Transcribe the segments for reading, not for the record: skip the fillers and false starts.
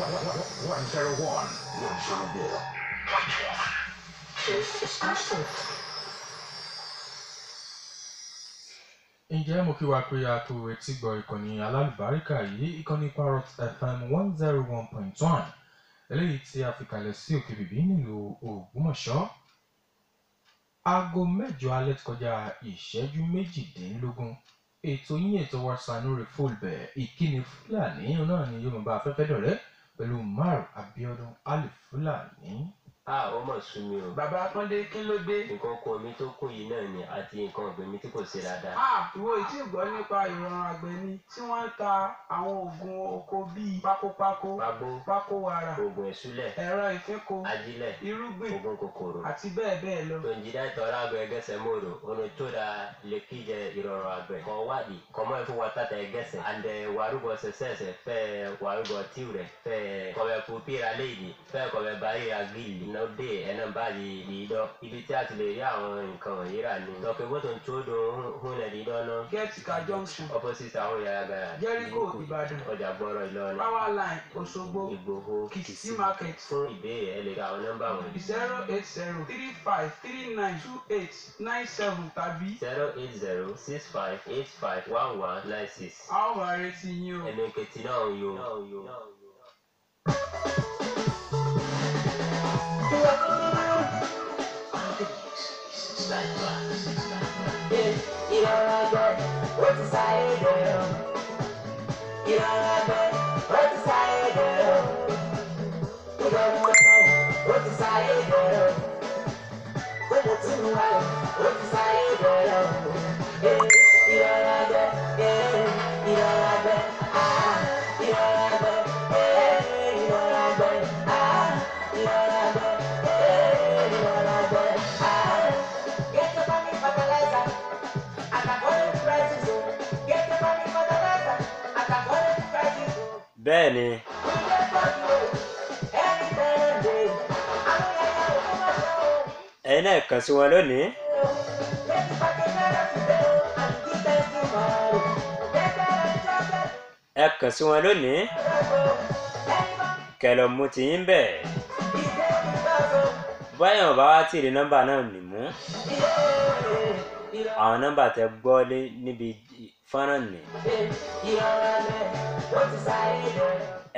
101. Ǹjẹ́ mo kí wa pé a kú etí gbọ́ ìkànnì alálùbáríkà yìí, ìkànnì Parrot FM 101.1 eléyìí tí a fi kalẹ̀ sí òkè bìbí nílùú Ògbómọ̀ṣọ́. Aago 8 alẹ́ kọjá ìṣẹ́jú 18. Ètò yín ètò wa Sannore fulbe Ikini Fulani náà ni yóò máa bá afẹ́fẹ́ dọ̀rẹ́ pẹ̀lú Abiodun Alfullanny. Ó mọ̀ sú mi o. Bàbá Akọ́ndé kí ló dé? Nǹkan oko mi tó kù yìí náà ni àti nǹkan ọ̀gbìn mi tí kò ṣe dáadáa. Ìwọ ìtí gbọ́ nípa ìrọ̀rùn àgbẹ̀ ni tí wọ́n ń ta àwọn oògùn oko bíi pákópákó, pákówàrà, oògùn ìṣúlẹ̀, ẹ̀rọ ìfínko, ajílẹ̀, irúgbìn, oògùn kòkòrò àti bẹ́ẹ̀ bẹ́ẹ̀ lọ. Tonjida tọ́ra àgbẹ̀ ẹgẹ́sẹ̀ mòrò, ono tó da lekije ìrọ̀rùn àgbẹ̀. Kọ̀ wádìí, kọ̀mọ́ ẹ̀fọ́ wa tata ẹgẹ́sẹ̀. Àndẹ̀ wàrúbọ̀ sẹ̀sẹ̀sẹ̀ fẹ́ wàrúbọ̀ tíwrẹ̀ fẹ́ kọ̀bẹ̀ pupira léèdì fẹ́ kọ̀bẹ̀ báyìí àgbìlì. Nọ́ọ̀dẹ̀ ẹ̀nà báyìí ìdọ̀. Ibi tí a ti lè rí àwọn nǹkan wọ̀nyí rà ni. Tọ́pẹ́ bó tó ń tó dùn hún ẹ̀ dídọ́ náà. Gẹ́tìkà junction, Opposite àwọn yàrá gàrà. Jericho Ìbàdàn, Ọjà gbọ́rọ̀ Ìlọrin. Power line Òṣogbo, Ìgbòho, Kìsì market. Fún ìbéèrè ẹ lè ra àwọn nọ́mbà wọ̀nyí. 080353997 tàbí 08065851196. a ó máa retí yín o. Ẹnu kẹtì náà ń yo. Bẹ́ẹ̀ni. Ẹ̀yin náà kàn sí wọn lónìí. Ẹ kàn sí wọn lónìí. Kẹ̀lọ̀ mú ti yín bẹ̀. Báyọ̀ bá wá tí ì rí nọ́mbà náà nìmú. Àwọn nọ́mbà tẹ gbọ́ lé níbi fọ́nrán ni.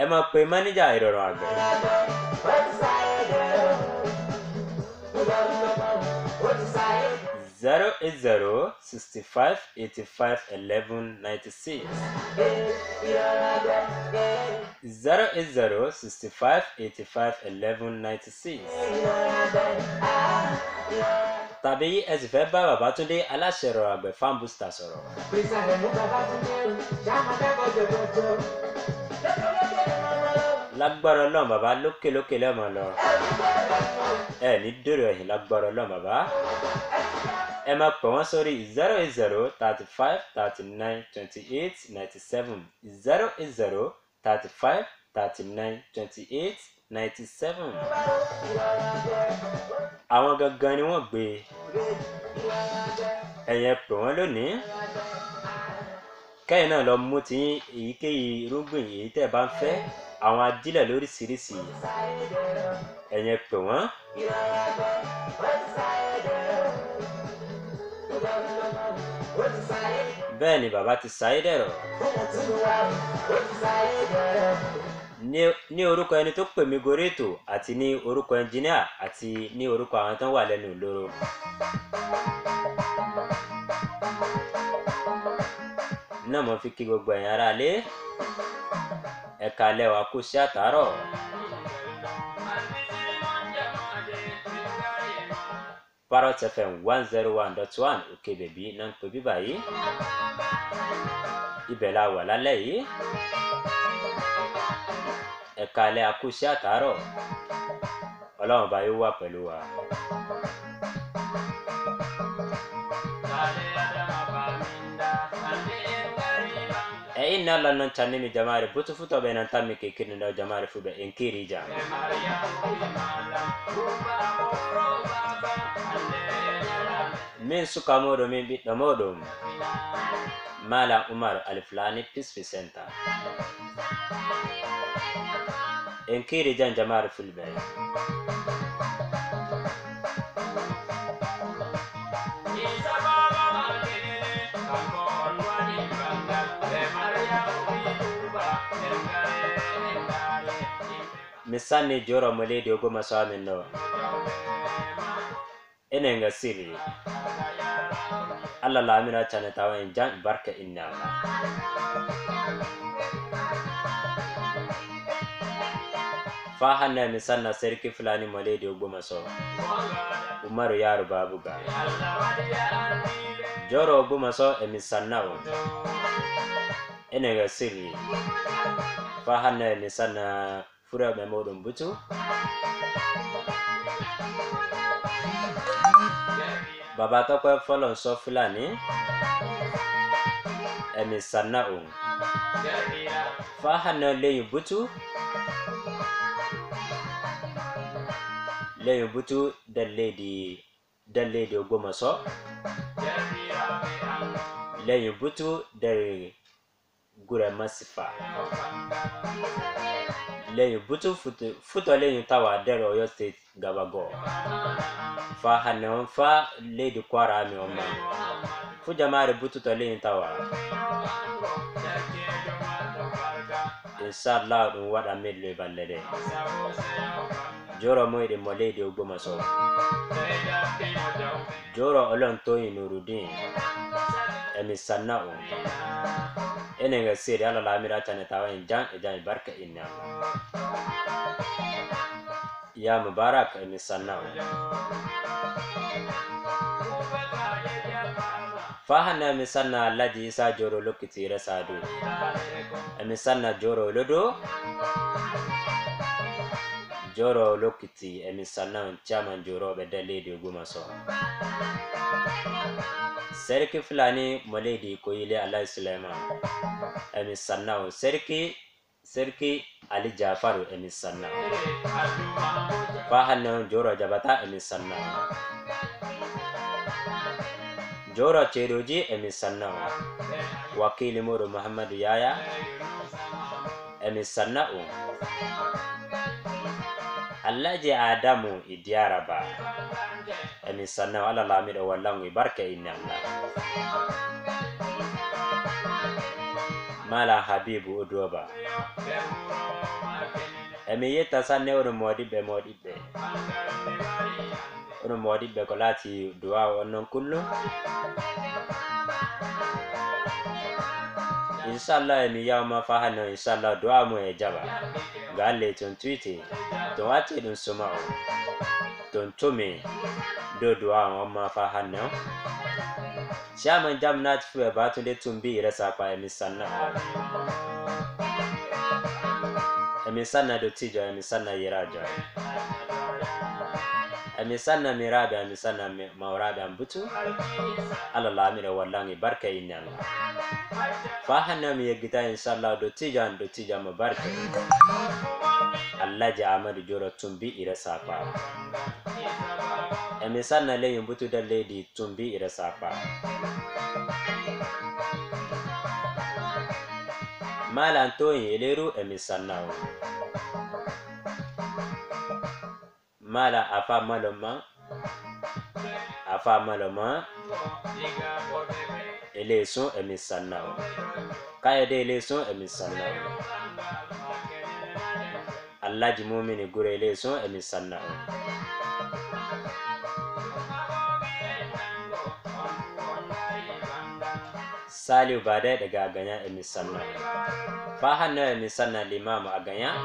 Ẹ máa pe máníjà ìrọ̀rùn àgbẹ̀. 08065851196. 08065851196. Tàbí ẹ sì fẹ́ bá Babátúndé aláṣẹ ìrọ̀rùn àgbẹ̀ farm booster sọ̀rọ̀. Lágbára Ọlọ́run bàbá lókè lẹ́mọ lọ. Ẹ ní dèrò ẹ̀yìn lágbára Ọlọ́run bàbá. Ẹ máa pè wọ́n sórí 08035392897. 08035392897. Àwọn gangan ni wọ́n gbé. Ẹ̀yin pè wọ́n lónìí. Kẹ́yìn náà lọ mú ti èyíkéyìí irúgbìn èyí tẹ́ bá ń fẹ́. Àwọn ajílẹ̀ lóríṣiríṣi. Ẹ̀yin pè wọ́n. Bẹ́ẹ̀ ni bàbá ti sáyé dẹ̀rọ̀. Ní orúkọ ẹni tó pè mí gorí ètò àti ní orúkọ ẹnjíníà àti ní orúkọ àwọn tó wà lẹ́nu ìloro. Náà mo fi kí gbogbo ẹ̀yin ará ilé. Ẹ káalẹ́ wa kú sí àtàárọ̀. Parrot FM 101.1 òkè bèbí náà ń pè bí báyìí. Ibẹ̀ la wà lálẹ́ yìí. Ẹ káalẹ́ a kú sí àtàárọ̀. Ọlọ́run bá yóò wà pẹ̀lú wa. Inna lana channi mi jamare butu futo bena tammi ke kinda jamare fube enkiri jam. Min suka modo min bitna modum. Mala Umar Alfullanny Peace Center. enkiri jan jama'ar fulbe misani joro moledi Ogbomoso amino enenga siri alla lamira chane tawen jan barka inna fahanna misanna serki Fulani moledi Ogbomoso Umaru yaru babuga joro Ogbomoso emisanna enenga siri fahanna misanna fura memodum butu baba to ko follow so Fulani emisanna fahanna le butu the lady Ogbomoso le butu the gura masifa le butu futo le tawa der Oyo State gabago fa hanon fa lady kwara mi oma fu jamare butu to le tawa inshallah dum wada medle ballede joro moyde mo lady Ogbomoso joro olon to Nurudin emisanna enenga siri ala lamira chane tawen jan barka inna ya mubarak emisanna fahanna emisanna ladi isa joro lokiti resadu emisanna joro lodo joro lokiti emisanna chairman joro be lady Ogbomoso serki Fulani moledi koyile Allah Sulaiman emisanna serki Ali Jafaru emisanna fahanna joro jabata emisanna joro cheroji emisanna wakili moro Muhammad Yaya emisanna Allaji Adamu idiaraba emisanna ala lamida wallangi barka inna mala Habibu Odoba emiyeta sanne ono modibe kolati duwa onon kullu inshallah emiyama fahano inshallah duwa mo ejaba galle ton tweeti to wati dun sumao ton tumi do duwa amma fahano shaman jamnat fuwe batunde tumbi resa kwa emisanna do tijo emisanna yiraja emisanna mirabe emisanna maurabe ambutu ala lamira wallangi barka inna fahanna mi yegita inshallah do tijo ma barka Allah ja amadu joro tumbi iresa kwa emisanna le yumbutu da lady tumbi iresa kwa mala Antoine eleru emisanna mala afa maloma eleson emisanna kaya de eleson emisanna Allah ji mu'mini gure eleson emisanna Saliu bada daga ganya emisanna fahanna emisanna limamu aganya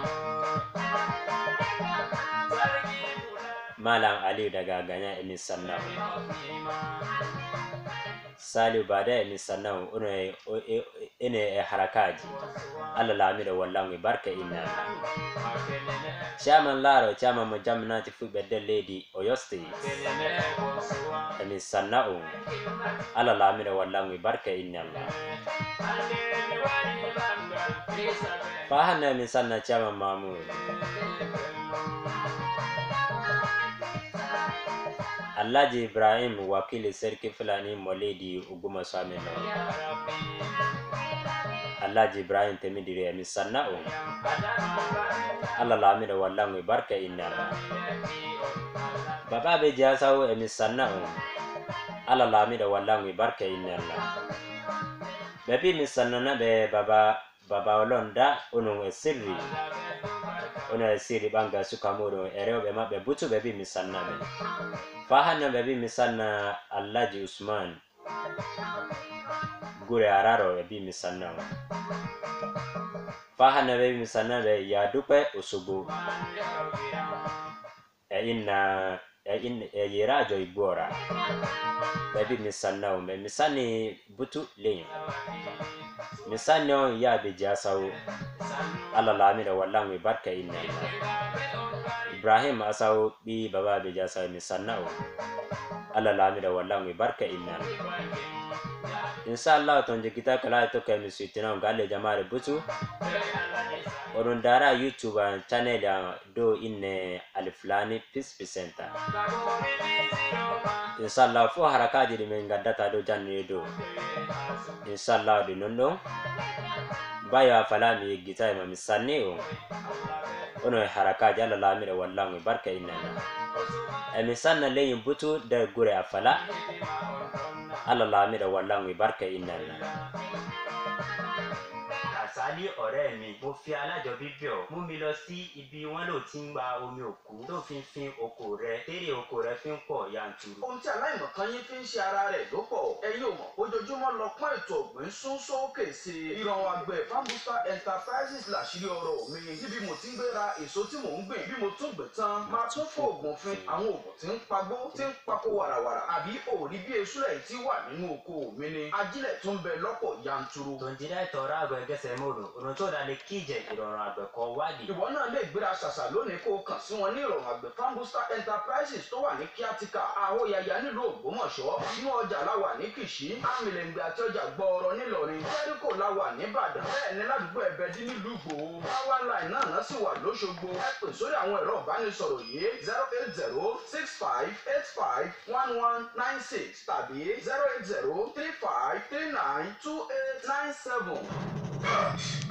Malam Ali daga ganya emisanna Saliu bada emisanna ene harakaji alla lamida wallangi barka inna chairman laro chairman mujamnati fulbe lady Oyo State emisanna alla lamida wallangi barka inna fahanna emisanna chairman Mahmud Allaji Ibrahim wakili serki Fulani moledi Ogbomoso amino Allah Ibrahim temidire emi sannao Allah lamida wallangu barka inna baba be jasawo emi sannao Allah lamida wallangu barka inna babi mi sannana be baba olonda ono sirri banga sukamodo ereo be mabbe butu babi mi sannabe fahana babi mi sanna Allah Usman gure araro babi mi sanna fahana babi mi sanna be ya dupe usubu inna yera joy bora babi mi sanna be misani butu lein misani ya be jasawo Allah lamida wallangu barka inna Ibrahim asawo bi baba be jasawo misannao Allah lamida wallangu barka inna inshallah tonje kita kala to kay misitina ngale jamare butu oron dara YouTube channel ya do inne Alfullanny Center inshallah fo harakati di men gaddata do janne do inshallah di nondo baya falami gita ma misanni ono harakati Allah lamida wallangu barka inna misanna leyin butu da gure afala Allah lamida wallangu barka inna Asali ọ̀rẹ́ mi mo fi alájọ bíbíọ̀ mú mi lọ sí ibi wọn ló ti ń gba omi òkú tó fi ń fin oko rẹ̀ tèrè oko rẹ̀ fi ń pọ̀ yanturu. Ohun tí aláìmọ̀kan yín fi ń ṣe ara rẹ̀ ló pọ̀. Ẹ̀yin ò mọ̀ ojoojúmọ́ lọ́pọ́n ètò ọ̀gbìn sún sókè sí i. Ìrànwọ́ àgbẹ̀ Farmbuster Enterprises làṣírí ọrọ̀ mi. Níbi mo ti ń gbéra èso tí mò ń gbìn bí mo tún gbìn tán máa tún fò ògùn fin àwọn ògùn tí ń pagbó tí ń pako wàràwàrà àbí òòrí bí esúlẹ̀ tí wà nínú oko mi ni. Ajílẹ̀ tún bẹ lọ́pọ̀ yanturu. Tòǹjìdá ìtọ́ra àgbẹ̀ gẹ́sẹ̀ mọ́rò ònà tó dalẹ̀ kíjẹ ìrọ̀rùn àgbẹ̀ kọ wádìí. Ìwọ náà lè gbéra ṣàṣà lónìí kó o kàn sí wọn ní ìrọ̀rùn àgbẹ̀ Farmbuster Enterprises tó wà ní kíátíkà Àwòyàyà nílùú Ògbómọ̀ṣọ́. Inú ọjà la wà ní Kìṣí, Àmìlẹ̀ǹgbẹ̀ àti ọjà Gbọọrọ nílọrin. Jẹ́ríkò la wà ní Ìbàdàn. Bẹ́ẹ̀ ni ládùúgbò Ẹ̀bẹ̀dí nílùú Ìgbòho. Power line náà sì wà lóṣogbo. Ẹ pè sórí àwọn ẹ̀rọ ìbánisọ̀rọ̀ yìí 08065851196 tàbí 08035392897.